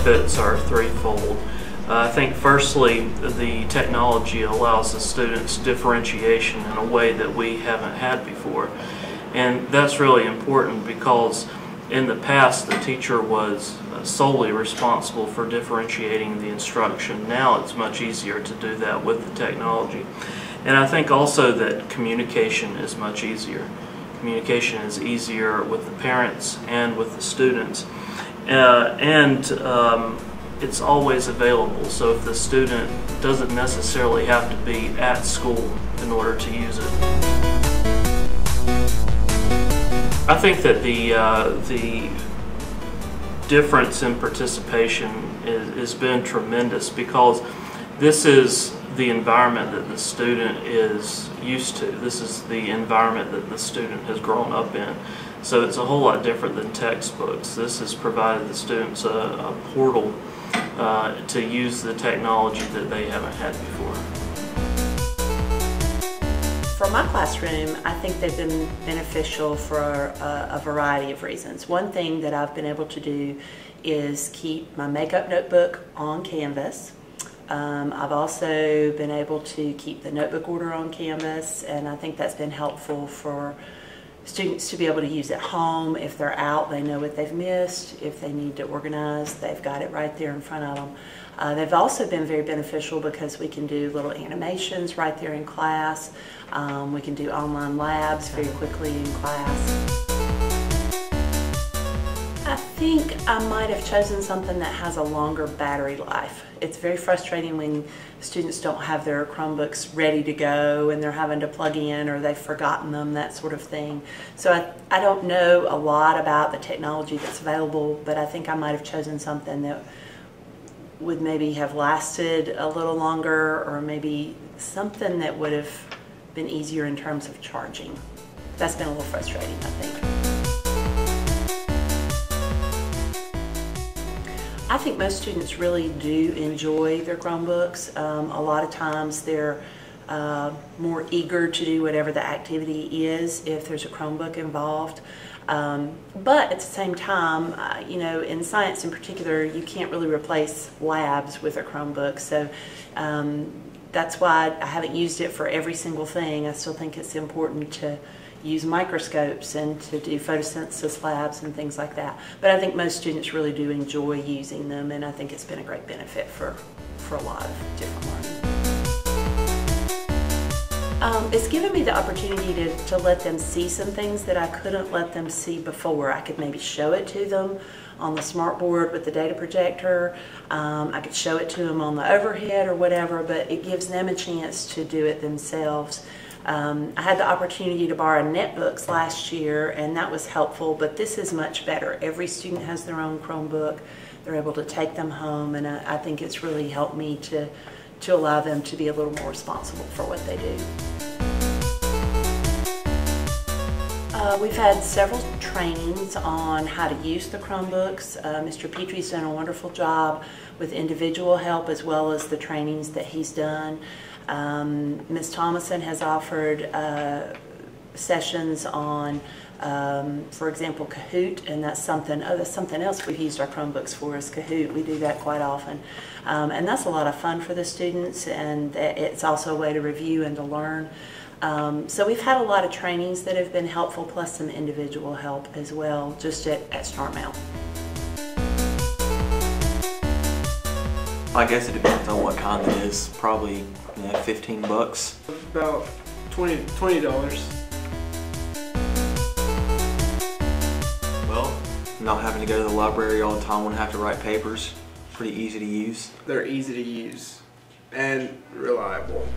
benefits are threefold. I think firstly, the technology allows the students differentiation in a way that we haven't had before. And that's really important because in the past the teacher was solely responsible for differentiating the instruction. Now it's much easier to do that with the technology. And I think also that communication is much easier. Communication is easier with the parents and with the students. It's always available, so if the student doesn't necessarily have to be at school in order to use it. I think that the difference in participation has been tremendous because this is the environment that the student is used to. This is the environment that the student has grown up in. So it's a whole lot different than textbooks. This has provided the students a portal to use the technology that they haven't had before. For my classroom, I think they've been beneficial for a variety of reasons. One thing that I've been able to do is keep my makeup notebook on Canvas. I've also been able to keep the notebook order on Canvas, and I think that's been helpful for students to be able to use at home. If they're out, they know what they've missed. If they need to organize, they've got it right there in front of them. They've also been very beneficial because we can do little animations right there in class. We can do online labs very quickly in class. I think I might have chosen something that has a longer battery life. It's very frustrating when students don't have their Chromebooks ready to go and they're having to plug in or they've forgotten them, that sort of thing. So I don't know a lot about the technology that's available, but I think I might have chosen something that would maybe have lasted a little longer, or maybe something that would have been easier in terms of charging. That's been a little frustrating, I think. I think most students really do enjoy their Chromebooks. A lot of times they're more eager to do whatever the activity is if there's a Chromebook involved. But at the same time, you know, in science in particular, you can't really replace labs with a Chromebook. So that's why I haven't used it for every single thing. I still think it's important to use microscopes and to do photosynthesis labs and things like that. But I think most students really do enjoy using them, and I think it's been a great benefit for a lot of different learning. It's given me the opportunity to let them see some things that I couldn't let them see before. I could maybe show it to them on the smartboard with the data projector. I could show it to them on the overhead or whatever, but it gives them a chance to do it themselves. I had the opportunity to borrow netbooks last year, and that was helpful, but this is much better. Every student has their own Chromebook. They're able to take them home, and I think it's really helped me to allow them to be a little more responsible for what they do. We've had several trainings on how to use the Chromebooks. Mr. Petrie's done a wonderful job with individual help as well as the trainings that he's done. Ms. Thomason has offered sessions on, for example, Kahoot, and that's something else we've used our Chromebooks for, is Kahoot. We do that quite often. And that's a lot of fun for the students, and it's also a way to review and to learn. So we've had a lot of trainings that have been helpful, plus some individual help as well, just at Starmount. I guess it depends on what kind it is. Probably 15 bucks. About $20. Well, not having to go to the library all the time, wouldn't have to write papers. Pretty easy to use. They're easy to use and reliable.